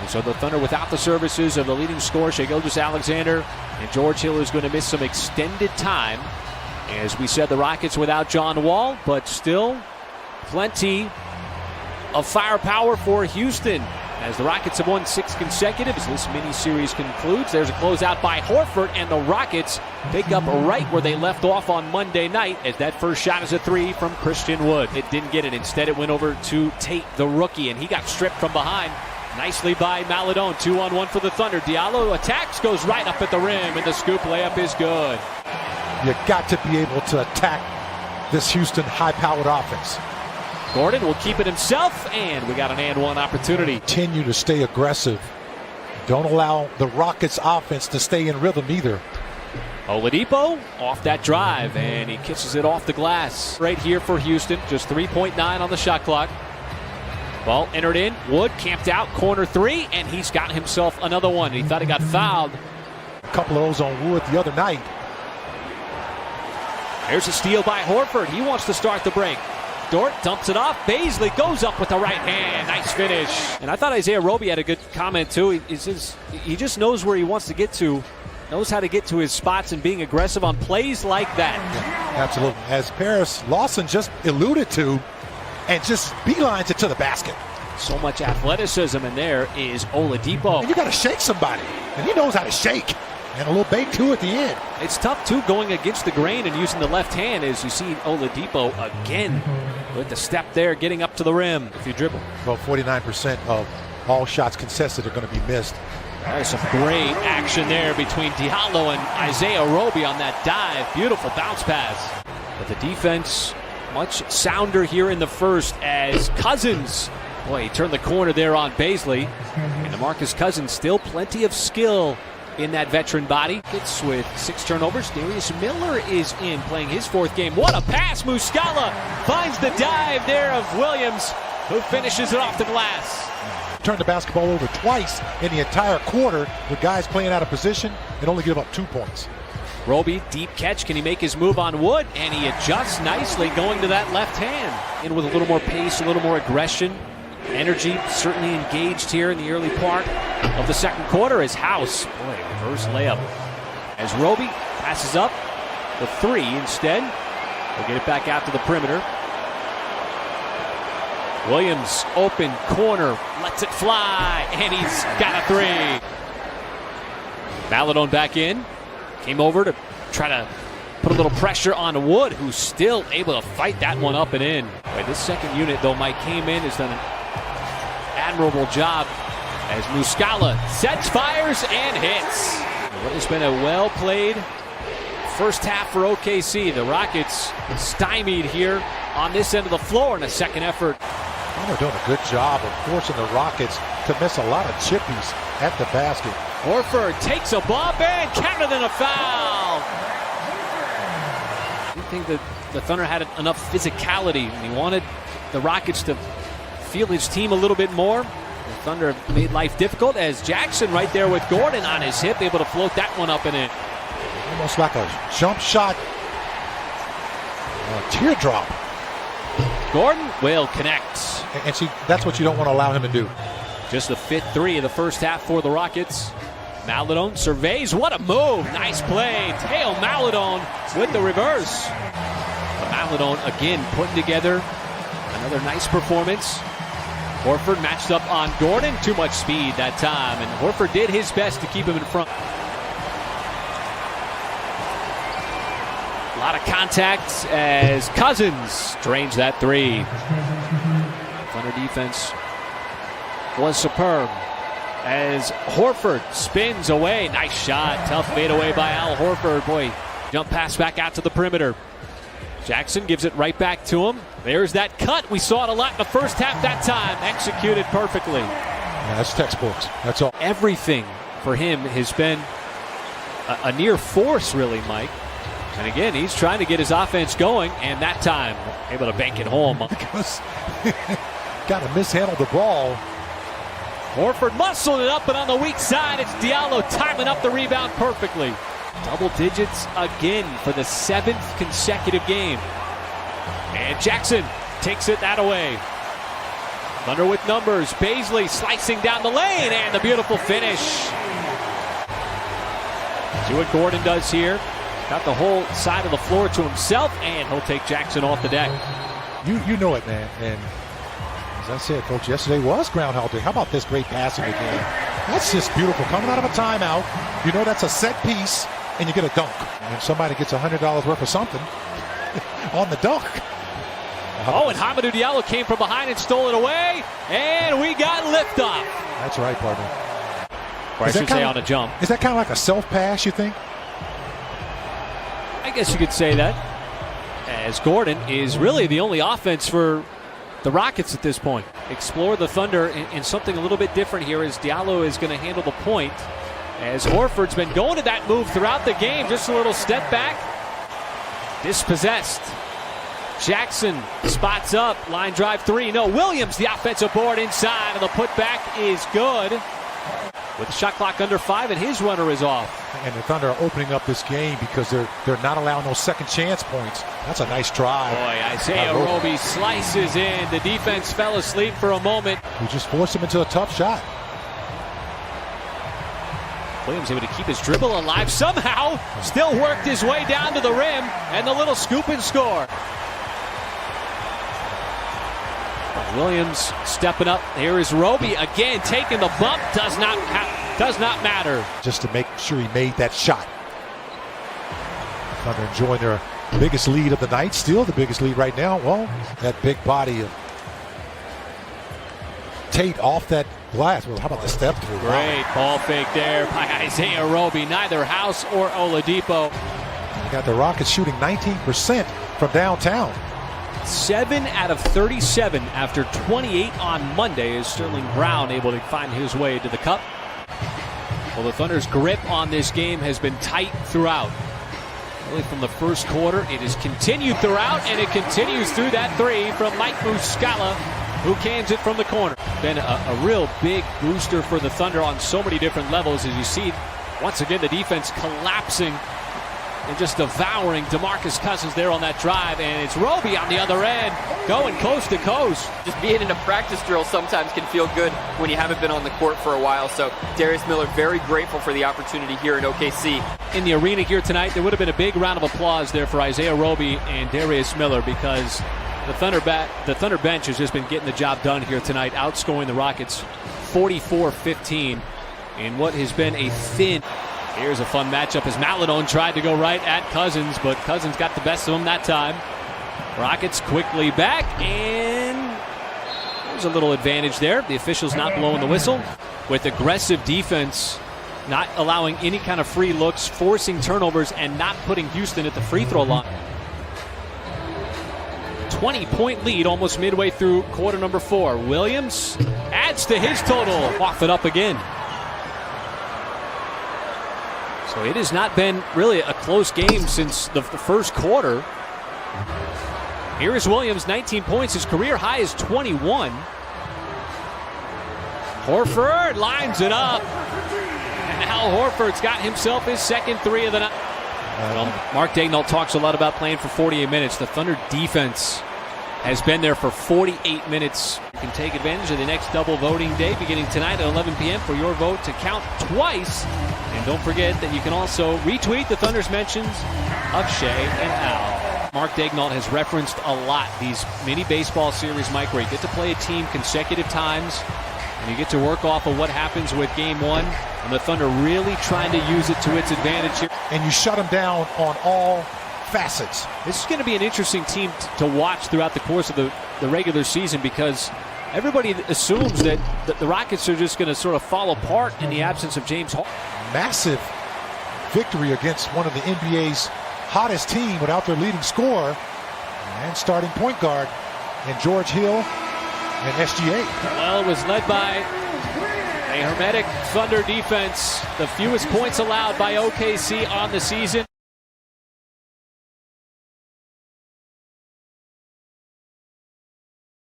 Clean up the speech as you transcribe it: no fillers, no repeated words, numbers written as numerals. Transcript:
So the Thunder without the services of the leading scorer, Shai Gilgeous-Alexander, and George Hill is going to miss some extended time. As we said, the Rockets without John Wall, but still plenty of firepower for Houston. As the Rockets have won 6 consecutive, as this mini-series concludes, there's a closeout by Horford, and the Rockets pick up right where they left off on Monday night, as that first shot is a 3 from Christian Wood. It didn't get it. Instead, it went over to Tate, the rookie, and he got stripped from behind. Nicely by Maledon. 2-on-1 for the Thunder. Diallo attacks, goes right up at the rim, and the scoop layup is good. You got to be able to attack this Houston high-powered offense. Gordon will keep it himself, and we got an and-one opportunity. Continue to stay aggressive. Don't allow the Rockets offense to stay in rhythm either. Oladipo off that drive, and he kisses it off the glass. Right here for Houston, just 3.9 on the shot clock. Ball entered in, Wood camped out, corner 3, and he's got himself another one. He thought he got fouled. A couple of those on Wood the other night. There's a steal by Horford. He wants to start the break. Dort dumps it off. Baisley goes up with the right hand. Nice finish. And I thought Isaiah Roby had a good comment too. He just knows where he wants to get to, knows how to get to his spots, and being aggressive on plays like that. Yeah, absolutely. As Paris Lawson just alluded to, and just beelines it to the basket. So much athleticism, and there is Oladipo. And you got to shake somebody, and he knows how to shake. And a little bait too at the end. It's tough too going against the grain and using the left hand, as you see Oladipo again with the step there, getting up to the rim. If you dribble, well, 49% of all shots contested are going to be missed. There's some great action there between Diallo and Isaiah Roby on that dive. Beautiful bounce pass. But the defense much sounder here in the first, as Cousins, boy, he turned the corner there on Baisley. And DeMarcus Cousins, still plenty of skill in that veteran body. Gets with 6 turnovers. Darius Miller is in, playing his 4th game. What a pass! Muscala finds the dive there of Williams, who finishes it off the glass. Turned the basketball over twice in the entire quarter with guys playing out of position and only give up 2 points. Roby, deep catch. Can he make his move on Wood? And he adjusts nicely, going to that left hand. In with a little more pace, a little more aggression. Energy certainly engaged here in the early part of the second quarter. As House, boy, reverse layup. As Roby passes up the 3 instead. They'll get it back out to the perimeter. Williams, open corner, lets it fly, and he's got a 3. Maledon back in. Came over to try to put a little pressure on Wood, who's still able to fight that one up and in. Boy, this second unit, though, Mike came in, has done an admirable job as Muscala sets, fires, and hits. What has been a well-played first half for OKC. The Rockets stymied here on this end of the floor in a second effort. They're doing a good job of forcing the Rockets to miss a lot of chippies at the basket. Horford takes a bomb and counted in a foul. I think that the Thunder had enough physicality, and he wanted the Rockets to feel his team a little bit more. The Thunder made life difficult, as Jackson right there with Gordon on his hip, able to float that one up and in. Almost like a jump shot, a teardrop. Gordon will connect. And see, that's what you don't want to allow him to do. Just the 5th 3 of the first half for the Rockets. Maledon surveys. What a move. Nice play. Teo Maledon with the reverse. But Maledon again putting together another nice performance. Horford matched up on Gordon. Too much speed that time, and Horford did his best to keep him in front. A lot of contact as Cousins drains that 3. Thunder defense was superb as Horford spins away. Nice shot. Tough fadeaway by Al Horford. Boy, jump pass back out to the perimeter. Jackson gives it right back to him. There's that cut. We saw it a lot in the first half that time. Executed perfectly. Yeah, that's textbooks. That's all. Everything for him has been a near force, really, Mike. And again, he's trying to get his offense going, and that time able to bank it home. Because got to mishandle the ball. Horford muscled it up, but on the weak side, it's Diallo timing up the rebound perfectly. Double digits again for the 7th consecutive game. And Jackson takes it that away. Thunder with numbers. Baisley slicing down the lane, and the beautiful finish. See what Gordon does here. Got the whole side of the floor to himself, and he'll take Jackson off the deck. You know it, man. And as I said, folks, yesterday was Groundhog Day. How about this great passing again? That's just beautiful. Coming out of a timeout, you know that's a set piece, and you get a dunk. And somebody gets $100 worth of something on the dunk. Oh, and Hamidou Diallo came from behind and stole it away, and we got liftoff. That's right, partner. Or I should say on a jump. Is that kind of like a self-pass, you think? I guess you could say that, as Gordon is really the only offense for the Rockets at this point. Explore the Thunder in something a little bit different here, as Diallo is going to handle the point, as Horford's been going to that move throughout the game. Just a little step back. Dispossessed. Jackson spots up. Line drive three. No, Williams, the offensive board inside, and the putback is good. With the shot clock under 5, and his runner is off. And the Thunder are opening up this game because they're not allowing those second chance points. That's a nice try. Boy, Isaiah Roby slices in. The defense fell asleep for a moment. We just forced him into a tough shot. Williams able to keep his dribble alive somehow. Still worked his way down to the rim, and the little scoop and score. Williams stepping up. Here is Roby again, taking the bump. Does not matter. Just to make sure he made that shot. Thunder enjoying their biggest lead of the night. Still the biggest lead right now. Well, that big body of Tate off that glass. Well, how about the step through? Great ball fake there by Isaiah Roby. Neither House or Oladipo. You got the Rockets shooting 19% from downtown. 7 out of 37 after 28 on Monday, is Sterling Brown able to find his way to the cup. Well, the Thunder's grip on this game has been tight throughout. Really from the first quarter, it has continued throughout, and it continues through that three from Mike Muscala, who cans it from the corner. Been a real big booster for the Thunder on so many different levels, as you see, once again, the defense collapsing and just devouring DeMarcus Cousins there on that drive, and it's Roby on the other end, going coast to coast. Just being in a practice drill sometimes can feel good when you haven't been on the court for a while, so Darius Miller very grateful for the opportunity here in OKC. In the arena here tonight, there would have been a big round of applause there for Isaiah Roby and Darius Miller, because the Thunder bench has just been getting the job done here tonight, outscoring the Rockets 44-15 in what has been a thin. Here's a fun matchup as Maladone tried to go right at Cousins, but Cousins got the best of him that time. Rockets quickly back, and there's a little advantage there. The officials not blowing the whistle. With aggressive defense, not allowing any kind of free looks, forcing turnovers, and not putting Houston at the free throw line. 20-point lead almost midway through quarter number 4. Williams adds to his total. Off it up again. So it has not been really a close game since the first quarter. Here is Williams, 19 points. His career high is 21. Horford lines it up. And now Horford's got himself his second three of the night. Well, Mark Daigneault talks a lot about playing for 48 minutes. The Thunder defense has been there for 48 minutes. You can take advantage of the next double voting day beginning tonight at 11 p.m. for your vote to count twice. And don't forget that you can also retweet the Thunder's mentions of Shea and Al. Mark Daigneault has referenced a lot these mini baseball series, Mike, where you get to play a team consecutive times and you get to work off of what happens with game one. And the Thunder really trying to use it to its advantage here. And you shut them down on all facets. This is going to be an interesting team to watch throughout the course of the regular season, because everybody assumes that the Rockets are just going to sort of fall apart in the absence of James Harden. Massive victory against one of the NBA's hottest team without their leading scorer and starting point guard in George Hill and SGA. Well, it was led by a hermetic Thunder defense, the fewest points allowed by OKC on the season.